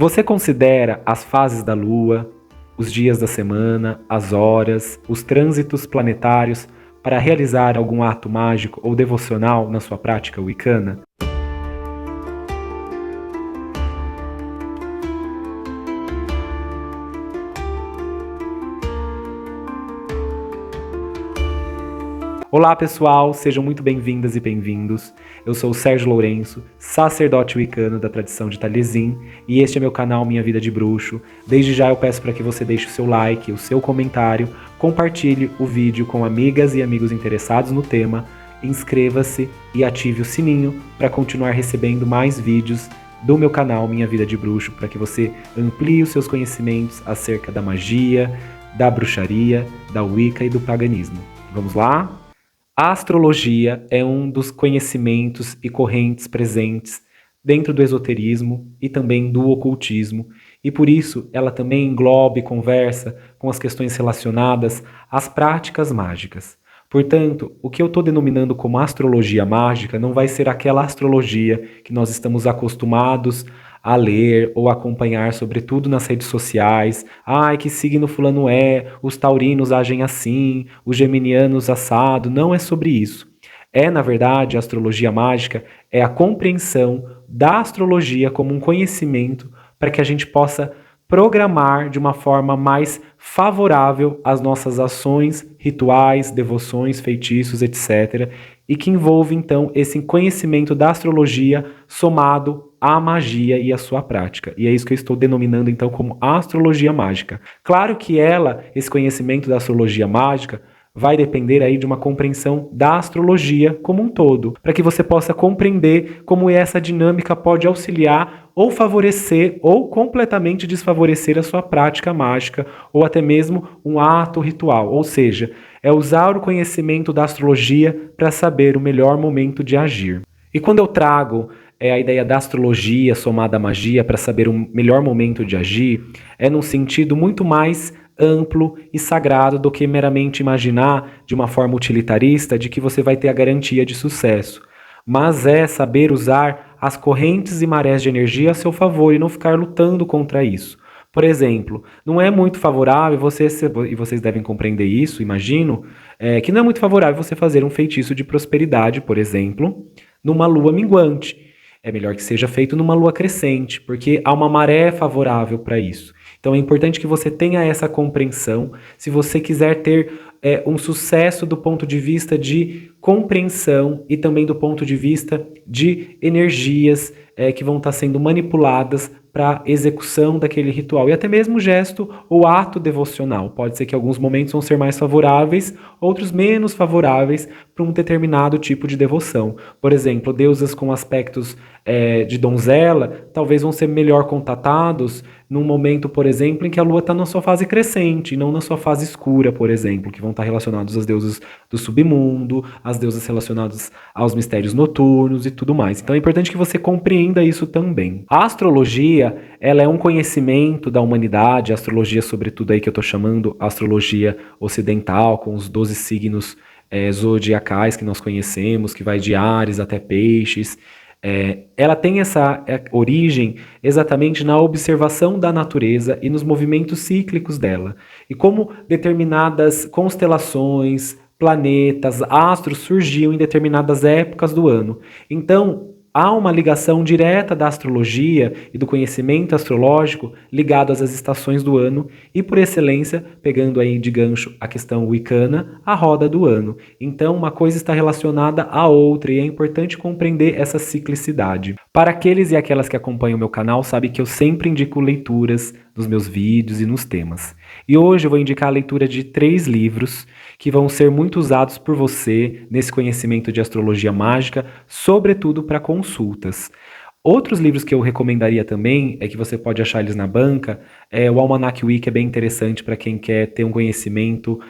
Você considera as fases da Lua, os dias da semana, as horas, os trânsitos planetários para realizar algum ato mágico ou devocional na sua prática wicana? Olá pessoal, sejam muito bem-vindas e bem-vindos. Eu sou o Sérgio Lourenço, sacerdote wicano da tradição de Taliesin, e este é meu canal Minha Vida de Bruxo. Desde já eu peço para que você deixe o seu like, o seu comentário, compartilhe o vídeo com amigas e amigos interessados no tema, inscreva-se e ative o sininho para continuar recebendo mais vídeos do meu canal Minha Vida de Bruxo, para que você amplie os seus conhecimentos acerca da magia, da bruxaria, da Wicca e do paganismo. Vamos lá? A astrologia é um dos conhecimentos e correntes presentes dentro do esoterismo e também do ocultismo, e por isso ela também engloba e conversa com as questões relacionadas às práticas mágicas. Portanto, o que eu estou denominando como astrologia mágica não vai ser aquela astrologia que nós estamos acostumados a ler ou acompanhar, sobretudo nas redes sociais. Ai, que signo fulano é, os taurinos agem assim, os geminianos assado. Não é sobre isso. Na verdade, a astrologia mágica é a compreensão da astrologia como um conhecimento para que a gente possa programar de uma forma mais favorável as nossas ações, rituais, devoções, feitiços, etc. E que envolve, então, esse conhecimento da astrologia somado à magia e à sua prática. E é isso que eu estou denominando, então, como astrologia mágica. Claro que esse conhecimento da astrologia mágica, vai depender aí de uma compreensão da astrologia como um todo, para que você possa compreender como essa dinâmica pode auxiliar ou favorecer ou completamente desfavorecer a sua prática mágica ou até mesmo um ato ritual. Ou seja, é usar o conhecimento da astrologia para saber o melhor momento de agir. E quando eu trago a ideia da astrologia somada à magia para saber o melhor momento de agir, é num sentido muito mais amplo e sagrado do que meramente imaginar de uma forma utilitarista de que você vai ter a garantia de sucesso. Mas é saber usar as correntes e marés de energia a seu favor e não ficar lutando contra isso. Por exemplo, não é muito favorável e vocês devem compreender isso, imagino, que não é muito favorável você fazer um feitiço de prosperidade, por exemplo, numa lua minguante. É melhor que seja feito numa lua crescente, porque há uma maré favorável para isso. Então é importante que você tenha essa compreensão. Se você quiser ter um sucesso do ponto de vista de compreensão e também do ponto de vista de energias que vão estar sendo manipuladas para execução daquele ritual e até mesmo gesto ou ato devocional. Pode ser que alguns momentos vão ser mais favoráveis, outros menos favoráveis para um determinado tipo de devoção. Por exemplo, deusas com aspectos de donzela talvez vão ser melhor contatados num momento, por exemplo, em que a lua está na sua fase crescente e não na sua fase escura, por exemplo, que vão estar relacionados às deusas do submundo, às deusas relacionadas aos mistérios noturnos e tudo mais. Então é importante que você compreenda isso também. A astrologia, ela é um conhecimento da humanidade, a astrologia sobretudo aí que eu estou chamando astrologia ocidental, com os 12 signos zodiacais que nós conhecemos, que vai de Áries até Peixes. Ela tem essa origem exatamente na observação da natureza e nos movimentos cíclicos dela. E como determinadas constelações, planetas, astros surgiam em determinadas épocas do ano. Então, há uma ligação direta da astrologia e do conhecimento astrológico ligadas às estações do ano e, por excelência, pegando aí de gancho a questão wicana, a roda do ano. Então, uma coisa está relacionada à outra e é importante compreender essa ciclicidade. Para aqueles e aquelas que acompanham o meu canal, sabem que eu sempre indico leituras nos meus vídeos e nos temas. E hoje eu vou indicar a leitura de 3 livros que vão ser muito usados por você nesse conhecimento de astrologia mágica, sobretudo para consultas. Outros livros que eu recomendaria também, que você pode achar eles na banca, o Almanac Wicca é bem interessante para quem quer ter um conhecimento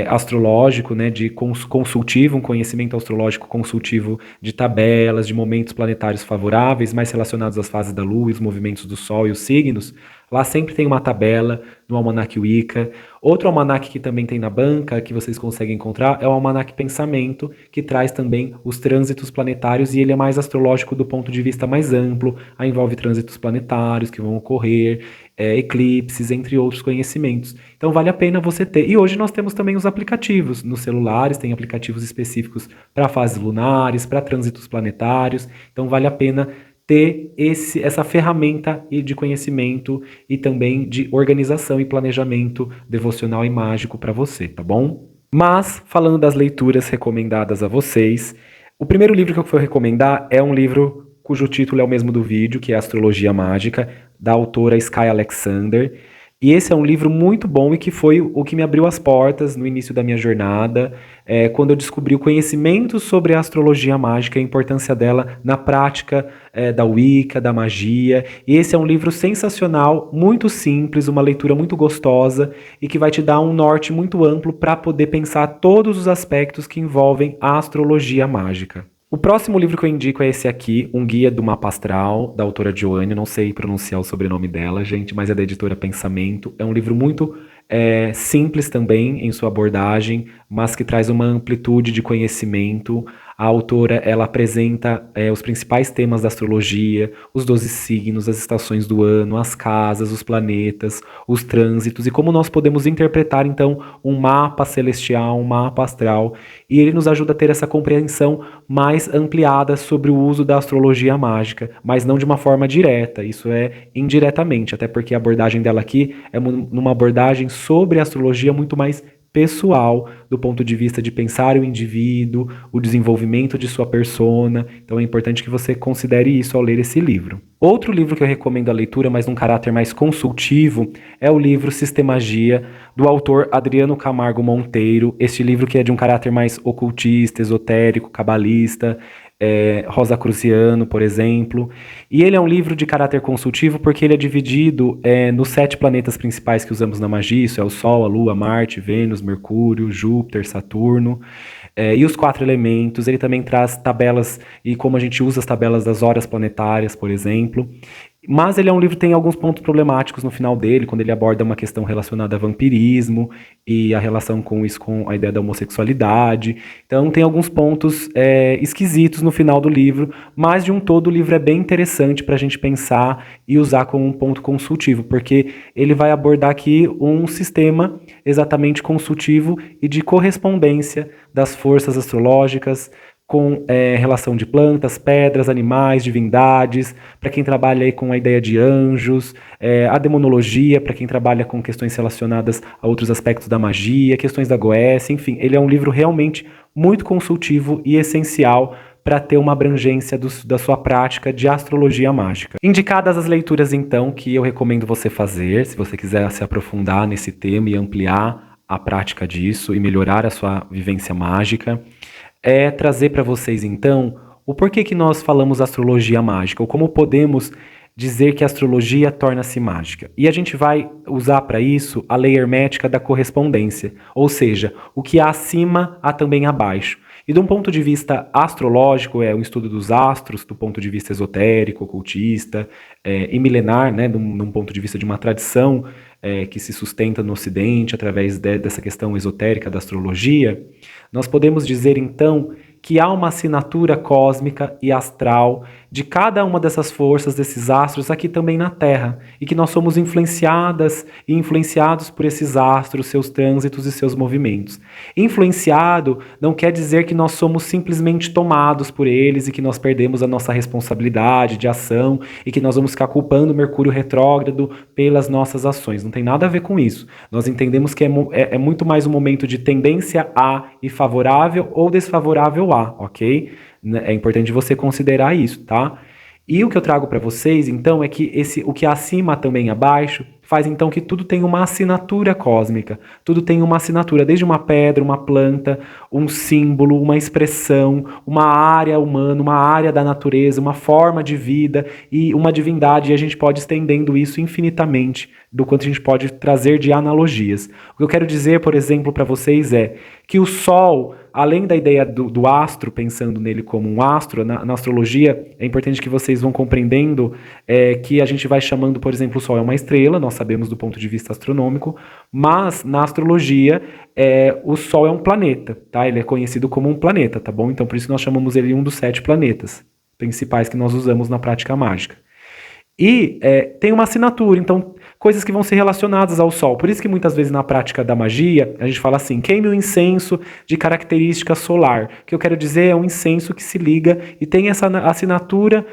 astrológico, né, de consultivo, um conhecimento astrológico consultivo de tabelas, de momentos planetários favoráveis, mais relacionados às fases da Lua, os movimentos do Sol e os signos, lá sempre tem uma tabela no Almanaque Wicca. Outro almanaque que também tem na banca, que vocês conseguem encontrar, é o Almanaque Pensamento, que traz também os trânsitos planetários, e ele é mais astrológico do ponto de vista mais amplo, aí envolve trânsitos planetários que vão ocorrer, eclipses, entre outros conhecimentos. Então vale a pena você ter. E hoje nós temos também os aplicativos nos celulares, tem aplicativos específicos para fases lunares, para trânsitos planetários. Então vale a pena ter essa ferramenta de conhecimento e também de organização e planejamento devocional e mágico para você, tá bom? Mas, falando das leituras recomendadas a vocês, o primeiro livro que eu vou recomendar é um livro cujo título é o mesmo do vídeo, que é Astrologia Mágica, da autora Sky Alexander. E esse é um livro muito bom e que foi o que me abriu as portas no início da minha jornada, quando eu descobri o conhecimento sobre a astrologia mágica e a importância dela na prática da Wicca, da magia. E esse é um livro sensacional, muito simples, uma leitura muito gostosa e que vai te dar um norte muito amplo para poder pensar todos os aspectos que envolvem a astrologia mágica. O próximo livro que eu indico é esse aqui, Um Guia do Mapa Astral, da autora Joanne. Não sei pronunciar o sobrenome dela, gente, mas é da editora Pensamento. É um livro muito simples também em sua abordagem, mas que traz uma amplitude de conhecimento. A autora, ela apresenta os principais temas da astrologia, os 12 signos, as estações do ano, as casas, os planetas, os trânsitos e como nós podemos interpretar, então, um mapa celestial, um mapa astral. E ele nos ajuda a ter essa compreensão mais ampliada sobre o uso da astrologia mágica, mas não de uma forma direta, isso é indiretamente, até porque a abordagem dela aqui é numa abordagem sobre a astrologia muito mais pessoal, do ponto de vista de pensar o indivíduo, o desenvolvimento de sua persona. Então é importante que você considere isso ao ler esse livro. Outro livro que eu recomendo a leitura, mas num caráter mais consultivo, é o livro Sistemagia, do autor Adriano Camargo Monteiro. Este livro que é de um caráter mais ocultista, esotérico, cabalista, Rosacruciano, por exemplo. E ele é um livro de caráter consultivo porque ele é dividido nos 7 planetas principais que usamos na magia. Isso é o Sol, a Lua, Marte, Vênus, Mercúrio, Júpiter, Saturno. E os 4 elementos. Ele também traz tabelas e como a gente usa as tabelas das horas planetárias, por exemplo. Mas ele é um livro que tem alguns pontos problemáticos no final dele, quando ele aborda uma questão relacionada a vampirismo e a relação com isso, com a ideia da homossexualidade. Então tem alguns pontos esquisitos no final do livro, mas de um todo o livro é bem interessante para a gente pensar e usar como um ponto consultivo, porque ele vai abordar aqui um sistema exatamente consultivo e de correspondência das forças astrológicas, com relação de plantas, pedras, animais, divindades, para quem trabalha aí com a ideia de anjos, a demonologia, para quem trabalha com questões relacionadas a outros aspectos da magia, questões da Goécia, enfim, ele é um livro realmente muito consultivo e essencial para ter uma abrangência da sua prática de astrologia mágica. Indicadas as leituras, então, que eu recomendo você fazer, se você quiser se aprofundar nesse tema e ampliar a prática disso e melhorar a sua vivência mágica, é trazer para vocês, então, o porquê que nós falamos astrologia mágica, ou como podemos dizer que a astrologia torna-se mágica. E a gente vai usar para isso a lei hermética da correspondência, ou seja, o que há acima, há também abaixo. E de um ponto de vista astrológico, é o estudo dos astros, do ponto de vista esotérico, ocultista, e milenar, né, de um ponto de vista de uma tradição que se sustenta no Ocidente através dessa questão esotérica da astrologia, nós podemos dizer então que há uma assinatura cósmica e astral de cada uma dessas forças, desses astros aqui também na Terra, e que nós somos influenciadas e influenciados por esses astros, seus trânsitos e seus movimentos. Influenciado não quer dizer que nós somos simplesmente tomados por eles e que nós perdemos a nossa responsabilidade de ação e que nós vamos ficar culpando Mercúrio retrógrado pelas nossas ações. Não tem nada a ver com isso. Nós entendemos que é muito mais um momento de tendência a e favorável ou desfavorável a, ok? É importante você considerar isso, tá? E o que eu trago para vocês, então, é que o que há acima também abaixo faz então que tudo tenha uma assinatura cósmica, tudo tem uma assinatura, desde uma pedra, uma planta, um símbolo, uma expressão, uma área humana, uma área da natureza, uma forma de vida e uma divindade, e a gente pode estendendo isso infinitamente do quanto a gente pode trazer de analogias. O que eu quero dizer, por exemplo, para vocês é que o Sol, além da ideia do astro, pensando nele como um astro, na astrologia, é importante que vocês vão compreendendo que a gente vai chamando, por exemplo, o Sol é uma estrela, nós sabemos do ponto de vista astronômico, mas na astrologia o Sol é um planeta, tá? Ele é conhecido como um planeta, tá bom? Então por isso nós chamamos ele um dos 7 planetas principais que nós usamos na prática mágica. E tem uma assinatura, então coisas que vão ser relacionadas ao Sol. Por isso que muitas vezes na prática da magia, a gente fala assim, queime um incenso de característica solar. O que eu quero dizer é um incenso que se liga e tem essa assinatura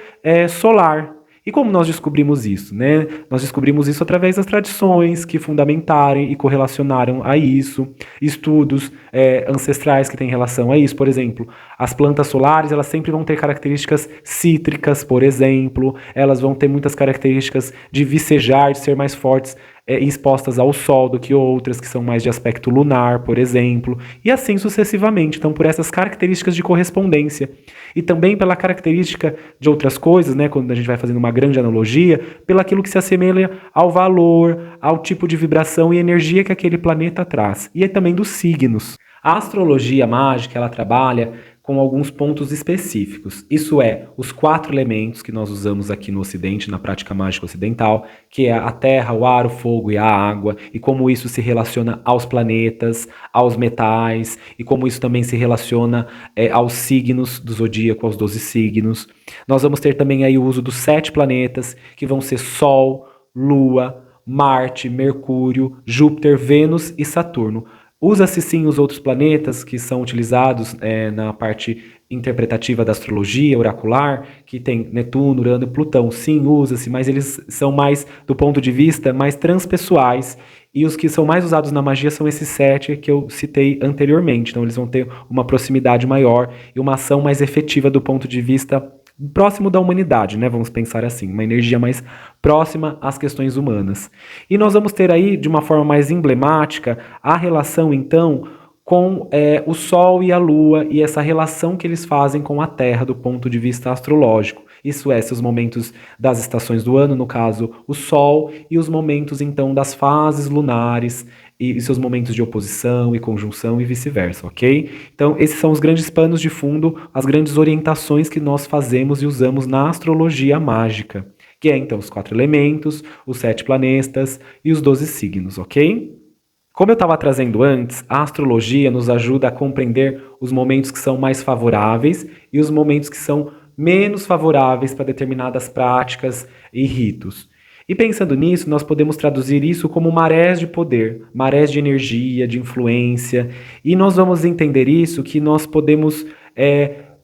solar. E como nós descobrimos isso, né? Nós descobrimos isso através das tradições que fundamentaram e correlacionaram a isso, estudos ancestrais que têm relação a isso. Por exemplo, as plantas solares, elas sempre vão ter características cítricas, por exemplo, elas vão ter muitas características de vicejar, de ser mais fortes, expostas ao sol do que outras, que são mais de aspecto lunar, por exemplo, e assim sucessivamente. Então, por essas características de correspondência. E também pela característica de outras coisas, né, quando a gente vai fazendo uma grande analogia, pelo aquilo que se assemelha ao valor, ao tipo de vibração e energia que aquele planeta traz. E também dos signos. A astrologia mágica, ela trabalha com alguns pontos específicos. Isso é, os 4 elementos que nós usamos aqui no Ocidente, na prática mágica ocidental, que é a terra, o ar, o fogo e a água, e como isso se relaciona aos planetas, aos metais, e como isso também se relaciona aos signos do zodíaco, aos 12 signos. Nós vamos ter também aí o uso dos 7 planetas, que vão ser Sol, Lua, Marte, Mercúrio, Júpiter, Vênus e Saturno. Usa-se sim os outros planetas que são utilizados na parte interpretativa da astrologia oracular, que tem Netuno, Urano e Plutão. Sim, usa-se, mas eles são mais, do ponto de vista, mais transpessoais. E os que são mais usados na magia são esses 7 que eu citei anteriormente. Então eles vão ter uma proximidade maior e uma ação mais efetiva do ponto de vista próximo da humanidade, né? Vamos pensar assim, uma energia mais próxima às questões humanas. E nós vamos ter aí, de uma forma mais emblemática, a relação, então, com o Sol e a Lua e essa relação que eles fazem com a Terra do ponto de vista astrológico. Isso é, seus momentos das estações do ano, no caso, o Sol, e os momentos, então, das fases lunares, e seus momentos de oposição e conjunção e vice-versa, ok? Então, esses são os grandes panos de fundo, as grandes orientações que nós fazemos e usamos na astrologia mágica, que é, então, os 4 elementos, os 7 planetas e os 12 signos, ok? Como eu estava trazendo antes, a astrologia nos ajuda a compreender os momentos que são mais favoráveis e os momentos que são menos favoráveis para determinadas práticas e ritos. E pensando nisso, nós podemos traduzir isso como marés de poder, marés de energia, de influência, e nós vamos entender isso, que nós podemos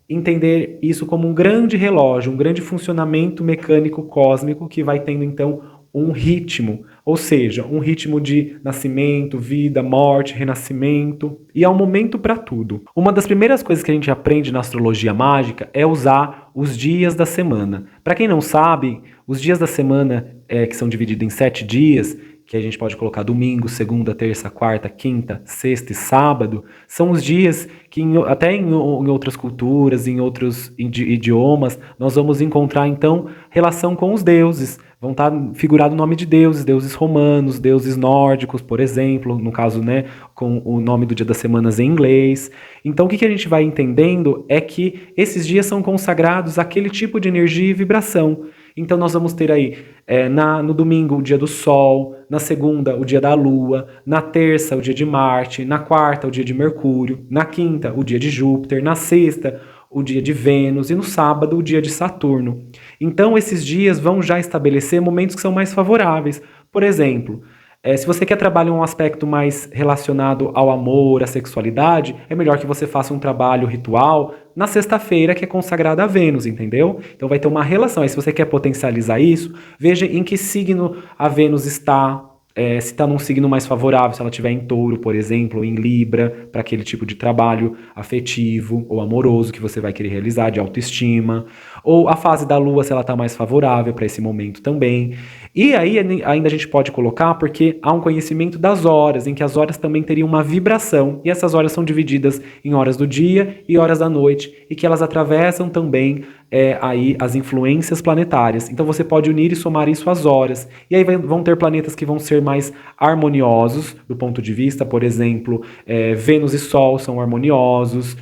entender isso como um grande relógio, um grande funcionamento mecânico cósmico que vai tendo então um ritmo, ou seja, um ritmo de nascimento, vida, morte, renascimento, e há um momento para tudo. Uma das primeiras coisas que a gente aprende na astrologia mágica é usar os dias da semana. Para quem não sabe, os dias da semana, que são divididos em 7 dias, que a gente pode colocar domingo, segunda, terça, quarta, quinta, sexta e sábado, são os dias que até em outras culturas, em outros idiomas, nós vamos encontrar então relação com os deuses. Vão estar figurado o nome de deuses, deuses romanos, deuses nórdicos, por exemplo, no caso, né, com o nome do dia das semanas em inglês. Então, o que a gente vai entendendo é que esses dias são consagrados àquele tipo de energia e vibração. Então, nós vamos ter aí, no domingo, o dia do Sol, na segunda, o dia da Lua, na terça, o dia de Marte, na quarta, o dia de Mercúrio, na quinta, o dia de Júpiter, na sexta, o dia de Vênus e no sábado o dia de Saturno. Então esses dias vão já estabelecer momentos que são mais favoráveis. Por exemplo, se você quer trabalhar um aspecto mais relacionado ao amor, à sexualidade, é melhor que você faça um trabalho ritual na sexta-feira que é consagrada a Vênus, entendeu? Então vai ter uma relação. Aí se você quer potencializar isso, veja em que signo a Vênus está. Se está num signo mais favorável, se ela estiver em Touro, por exemplo, ou em Libra, para aquele tipo de trabalho afetivo ou amoroso que você vai querer realizar, de autoestima. ou a fase da Lua, se ela está mais favorável para esse momento também. E aí ainda a gente pode colocar, porque há um conhecimento das horas, em que as horas também teriam uma vibração, e essas horas são divididas em horas do dia e horas da noite, e que elas atravessam também aí as influências planetárias. Então você pode unir e somar isso às horas. E aí vão ter planetas que vão ser mais harmoniosos, do ponto de vista, por exemplo, Vênus e Sol são harmoniosos,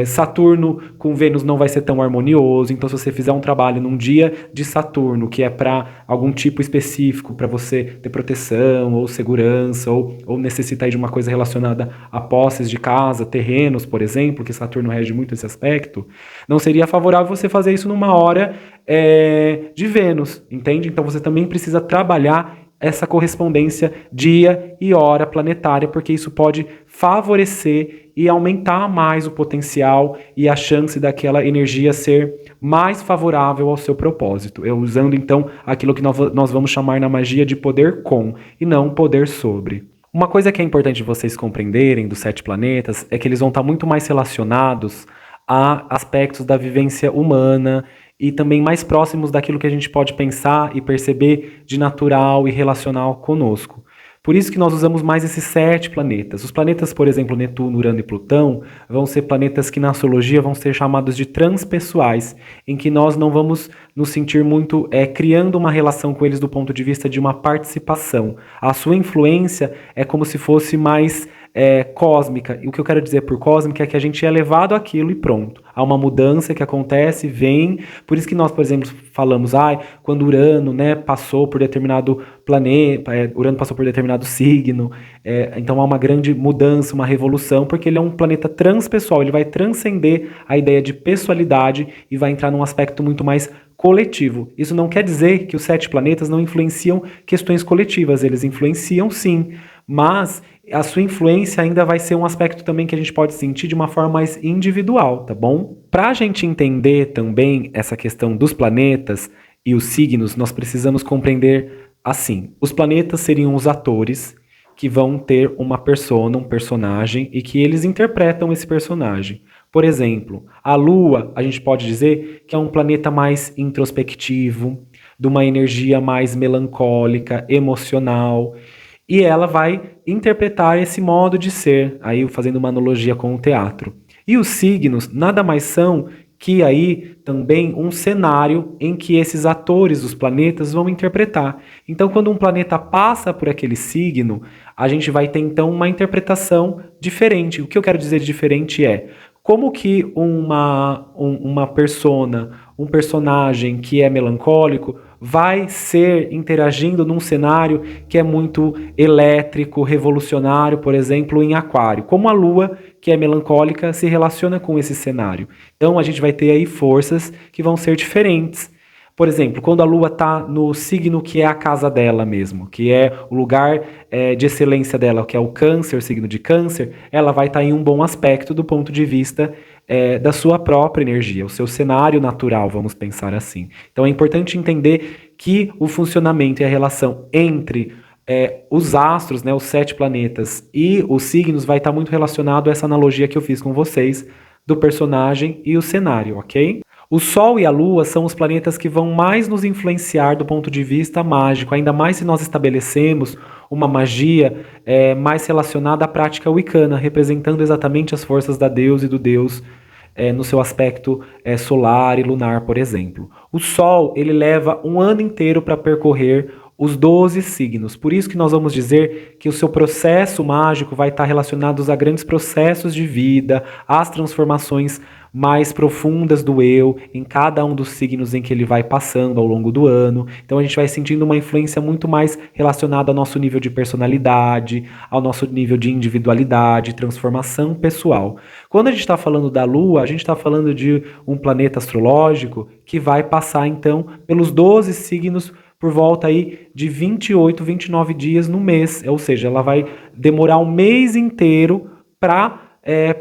Saturno com Vênus não vai ser tão harmonioso. Então se você fizer um trabalho num dia de Saturno, que é para algum tipo específico, para você ter proteção ou segurança, ou necessita de uma coisa relacionada a posses de casa, terrenos, por exemplo, que Saturno rege muito esse aspecto, não seria favorável você fazer isso numa hora de Vênus, entende? Então você também precisa trabalhar essa correspondência dia e hora planetária, porque isso pode favorecer e aumentar mais o potencial e a chance daquela energia ser mais favorável ao seu propósito. Usando então aquilo que nós vamos chamar na magia de poder com e não poder sobre. Uma coisa que é importante vocês compreenderem dos 7 planetas é que eles vão estar muito mais relacionados a aspectos da vivência humana e também mais próximos daquilo que a gente pode pensar e perceber de natural e relacional conosco. Por isso que nós usamos mais esses 7 planetas. Os planetas, por exemplo, Netuno, Urano e Plutão, vão ser planetas que na astrologia vão ser chamados de transpessoais, em que nós não vamos nos sentir muito criando uma relação com eles do ponto de vista de uma participação. A sua influência é como se fosse mais cósmica. E o que eu quero dizer por cósmica é que a gente é levado àquilo e pronto. Há uma mudança que acontece, vem. Por isso que nós, por exemplo, falamos, quando Urano, passou por determinado planeta, Urano passou por determinado signo, então há uma grande mudança, uma revolução, porque ele é um planeta transpessoal, ele vai transcender a ideia de pessoalidade e vai entrar num aspecto muito mais coletivo. Isso não quer dizer que os 7 planetas não influenciam questões coletivas, eles influenciam sim, mas a sua influência ainda vai ser um aspecto também que a gente pode sentir de uma forma mais individual, tá bom? Para a gente entender também essa questão dos planetas e os signos, nós precisamos compreender assim: os planetas seriam os atores que vão ter uma persona, um personagem, e que eles interpretam esse personagem. Por exemplo, a Lua, a gente pode dizer que é um planeta mais introspectivo, de uma energia mais melancólica, emocional, e ela vai interpretar esse modo de ser, aí fazendo uma analogia com o teatro. E os signos nada mais são que aí também um cenário em que esses atores dos planetas vão interpretar. Então, quando um planeta passa por aquele signo, a gente vai ter então uma interpretação diferente. O que eu quero dizer de diferente é como que uma persona, um personagem que é melancólico vai ser interagindo num cenário que é muito elétrico, revolucionário, por exemplo, em Aquário. Como a Lua, que é melancólica, se relaciona com esse cenário. Então a gente vai ter aí forças que vão ser diferentes. Por exemplo, quando a Lua está no signo que é a casa dela mesmo, que é o lugar de excelência dela, que é o Câncer, signo de Câncer, ela vai estar em um bom aspecto do ponto de vista da sua própria energia, o seu cenário natural, vamos pensar assim. Então é importante entender que o funcionamento e a relação entre os astros, os 7 planetas e os signos vai estar muito relacionado a essa analogia que eu fiz com vocês do personagem e o cenário, ok? O Sol e a Lua são os planetas que vão mais nos influenciar do ponto de vista mágico, ainda mais se nós estabelecemos uma magia mais relacionada à prática wicana, representando exatamente as forças da deusa e do deus no seu aspecto solar e lunar, por exemplo. O Sol, ele leva um ano inteiro para percorrer os 12 signos. Por isso que nós vamos dizer que o seu processo mágico vai estar relacionado a grandes processos de vida, às transformações mais profundas do eu em cada um dos signos em que ele vai passando ao longo do ano. Então a gente vai sentindo uma influência muito mais relacionada ao nosso nível de personalidade, ao nosso nível de individualidade, transformação pessoal. Quando a gente está falando da Lua, a gente está falando de um planeta astrológico que vai passar então pelos 12 signos por volta aí de 28, 29 dias no mês, ou seja, ela vai demorar um mês inteiro para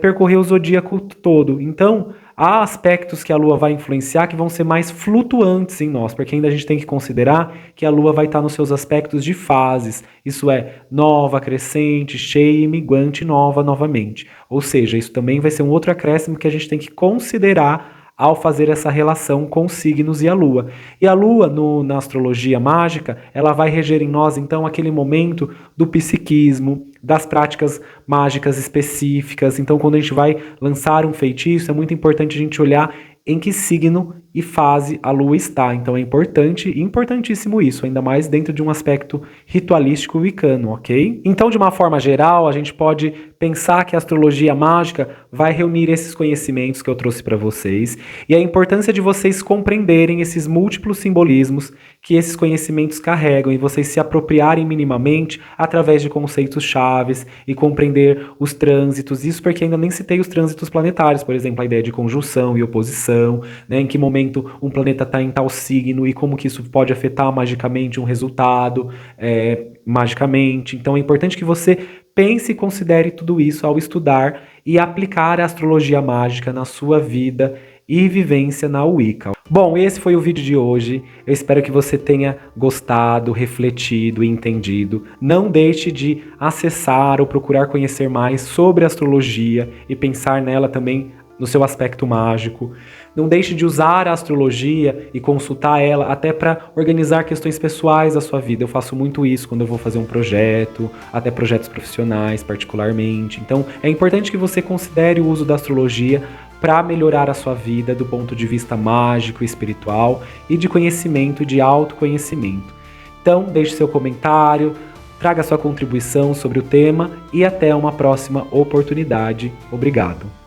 percorrer o zodíaco todo. Então, há aspectos que a Lua vai influenciar que vão ser mais flutuantes em nós, porque ainda a gente tem que considerar que a Lua vai estar nos seus aspectos de fases, isso é, nova, crescente, cheia e minguante, nova novamente. Ou seja, isso também vai ser um outro acréscimo que a gente tem que considerar ao fazer essa relação com os signos e a lua. E a lua, na astrologia mágica, ela vai reger em nós, então, aquele momento do psiquismo, das práticas mágicas específicas. Então, quando a gente vai lançar um feitiço, é muito importante a gente olhar em que signo e fase a lua está. Então é importante, importantíssimo isso, ainda mais dentro de um aspecto ritualístico wicano, ok? Então, de uma forma geral, a gente pode pensar que a astrologia mágica vai reunir esses conhecimentos que eu trouxe para vocês e a importância de vocês compreenderem esses múltiplos simbolismos que esses conhecimentos carregam e vocês se apropriarem minimamente através de conceitos chaves e compreender os trânsitos. Isso porque ainda nem citei os trânsitos planetários, por exemplo, a ideia de conjunção e oposição, né, em que momento um planeta está em tal signo e como que isso pode afetar magicamente um resultado, magicamente. Então é importante que você pense e considere tudo isso ao estudar e aplicar a astrologia mágica na sua vida e vivência na Wicca. Bom, esse foi o vídeo de hoje. Eu espero que você tenha gostado, refletido e entendido. Não deixe de acessar ou procurar conhecer mais sobre a astrologia e pensar nela também no seu aspecto mágico. Não deixe de usar a astrologia e consultar ela até para organizar questões pessoais da sua vida. Eu faço muito isso quando eu vou fazer um projeto, até projetos profissionais particularmente. Então é importante que você considere o uso da astrologia para melhorar a sua vida do ponto de vista mágico, espiritual e de conhecimento, de autoconhecimento. Então deixe seu comentário, traga sua contribuição sobre o tema e até uma próxima oportunidade. Obrigado.